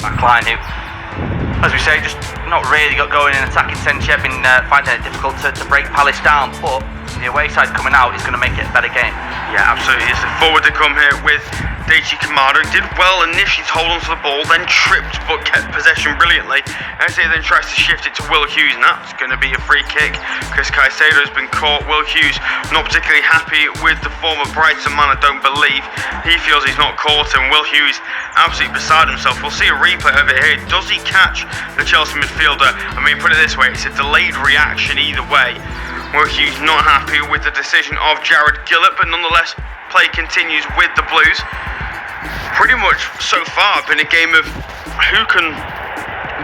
backline who, as we say, just not really got going in attacking sense yet, been finding it difficult to break Palace down, but the away side coming out is going to make it a better game. Yeah, absolutely. It's the forward to come here with Deichi Kamado. Did well initially to hold onto the ball, then tripped but kept possession brilliantly. Eze then tries to shift it to Will Hughes, and that's going to be a free kick. Chris Caicedo has been caught. Will Hughes not particularly happy with the former Brighton man, I don't believe. He feels he's not caught, and Will Hughes absolutely beside himself. We'll see a replay of it here. Does he catch the Chelsea midfielder? I mean, put it this way, it's a delayed reaction either way. Will Hughes not happy with the decision of Jared Gillett, but nonetheless, play continues with the Blues. Pretty much so far been a game of who can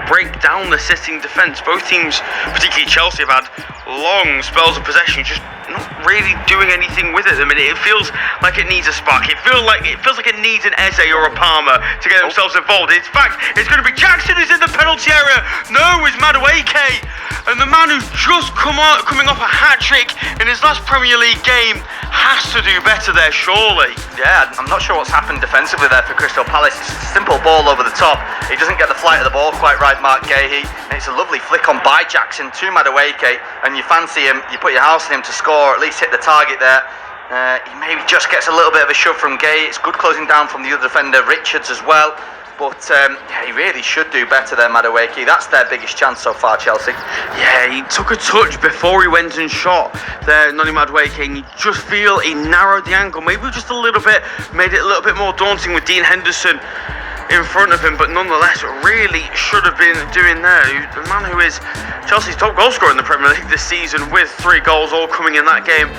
break down the sitting defence. Both teams, particularly Chelsea, have had long spells of possession, just not really doing anything with it at the minute. It feels like it needs a spark. It feels like it needs an Eze or a Palmer to get themselves involved. In fact, it's going to be Jackson who's in the penalty area. No, it's Madueke. And the man who's just coming off a hat-trick in his last Premier League game has to do better there, surely. Yeah, I'm not sure what's happened defensively there for Crystal Palace. It's a simple ball over the top. He doesn't get the flight of the ball quite right, Mark Gahey. And it's a lovely flick on by Jackson to Madueke. And you fancy him, you put your house on him to score, or at least hit the target there. He maybe just gets a little bit of a shove from Gay. It's good closing down from the other defender, Richards, as well. But he really should do better there, Madueke. That's their biggest chance so far, Chelsea. Yeah, he took a touch before he went and shot there, Noni Madueke, and you just feel he narrowed the angle, maybe just a little bit, made it a little bit more daunting with Dean Henderson in front of him, but nonetheless really should have been doing there. The man who is Chelsea's top goal scorer in the Premier League this season, with 3 goals all coming in that game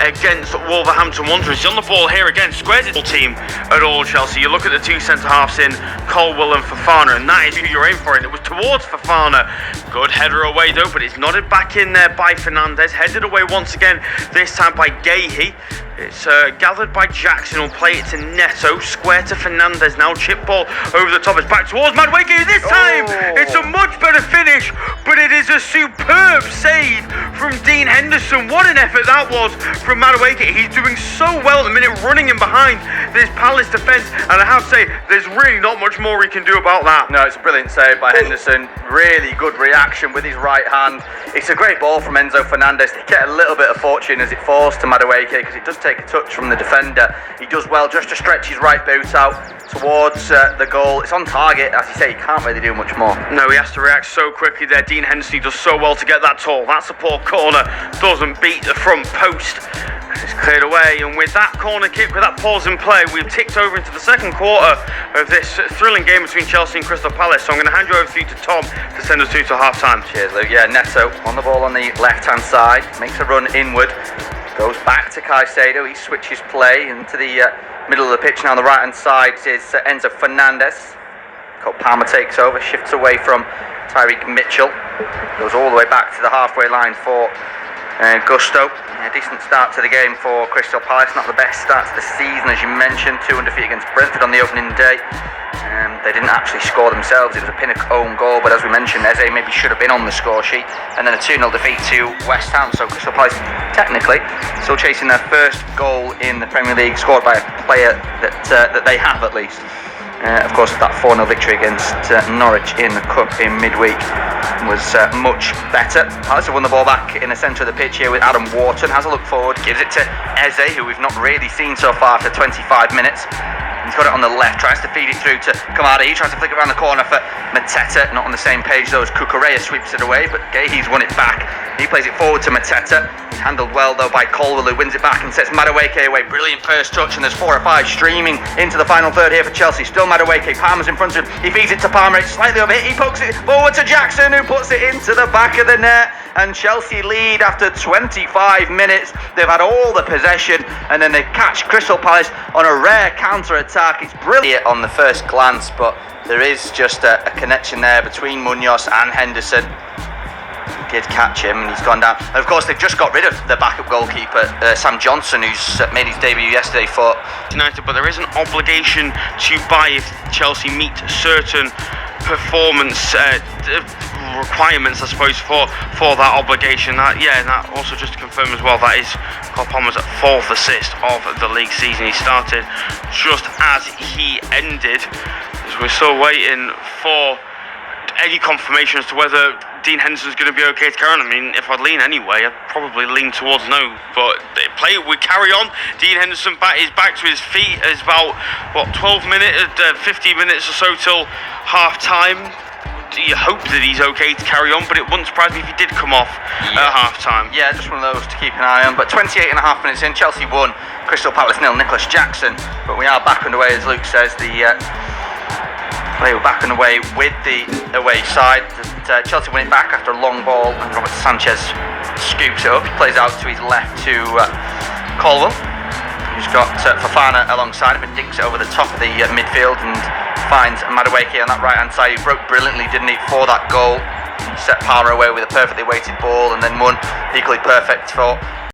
against Wolverhampton Wanderers. He's on the ball here again, squares his team at all, Chelsea. You look at the 2 centre-halves in Colwill and Fofana, and that is who you're aiming for, and it was towards Fofana. Good header away though, but it's nodded back in there by Fernandes, headed away once again, this time by Gahey. It's gathered by Jackson, will play it to Neto, square to Fernandes, now chip ball over the top, it's back towards Madueke. This time, it's a much better finish, but it is a superb save from Dean Henderson. What an effort that was from Madueke. He's doing so well at the minute, running in behind this Palace defence, and I have to say, there's really not much more he can do about that. No, it's a brilliant save by Henderson, really good reaction with his right hand. It's a great ball from Enzo Fernandez. They get a little bit of fortune as it falls to Madueke, because it does take a touch from the defender. He does well just to stretch his right boot out towards the goal. It's on target. As you say, he can't really do much more. No, he has to react so quickly there. Dean Henderson, he does so well to get that tall. That's a poor corner, doesn't beat the front post. It's cleared away, and with that corner kick, with that pause in play, we've ticked over into the second quarter of this thrilling game between Chelsea and Crystal Palace. So I'm going to hand you over to Tom to send us through to half-time. Cheers, Luke. Yeah, Neto on the ball on the left-hand side, makes a run inward, goes back to Caicedo. He switches play into the middle of the pitch. Now on the right-hand side is Enzo Fernandez. Cole Palmer takes over, shifts away from Tyreek Mitchell, goes all the way back to the halfway line for Gusto. A decent start to the game for Crystal Palace. Not the best start to the season, as you mentioned. 2 defeat against Brentford on the opening day. They didn't actually score themselves. It was a Pinnock own goal, but as we mentioned, Eze maybe should have been on the score sheet. And then a 2-0 defeat to West Ham. So Crystal Palace, technically, still chasing their first goal in the Premier League, scored by a player that they have at least. Of course, that 4-0 victory against Norwich in the Cup in midweek was much better. Palace have won the ball back in the centre of the pitch here with Adam Wharton. Has a look forward, gives it to Eze, who we've not really seen so far for 25 minutes. He's got it on the left, tries to feed it through to Kamada. He tries to flick it around the corner for Mateta. Not on the same page though, as Cucurella sweeps it away, but Gahey's won it back. He plays it forward to Mateta. He's handled well though by Colwill, who wins it back and sets Madueke away. Brilliant first touch, and there's 4 or 5 streaming into the final third here for Chelsea. Still Madueke, Palmer's in front of him. He feeds it to Palmer, it's slightly over hit. He pokes it forward to Jackson, who puts it into the back of the net. And Chelsea lead after 25 minutes. They've had all the possession, and then they catch Crystal Palace on a rare counter-attack. It's brilliant on the first glance, but there is just a connection there between Munoz and Henderson. He did catch him, and he's gone down. And of course, they've just got rid of the backup goalkeeper, Sam Johnson, who's made his debut yesterday for United, but there is an obligation to buy if Chelsea meet certain performance requirements, I suppose, for that obligation. That also just to confirm as well, that is Cole Palmer's 4th assist of the league season. He started just as he ended, as we're still waiting for any confirmation as to whether Dean Henderson's going to be okay to carry on. I mean, if I'd lean anyway, I'd probably lean towards no. But we carry on. Dean Henderson is back to his feet. It's about 15 minutes or so till half time. You hope that he's okay to carry on, but it wouldn't surprise me if he did come off at half time. Yeah, just one of those to keep an eye on. But 28 and a half minutes in, Chelsea 1, Crystal Palace 0. Nicholas Jackson. But we are back underway, as Luke says. They were back underway with the away side. Chelsea win it back after a long ball, and Robert Sanchez scoops it up. He plays out to his left to Colwell, who's got Fofana alongside him and dinks it over the top of the midfield and finds Madueke on that right hand side. He broke brilliantly, didn't he, for that goal. He set Palmer away with a perfectly weighted ball, and then one equally perfect for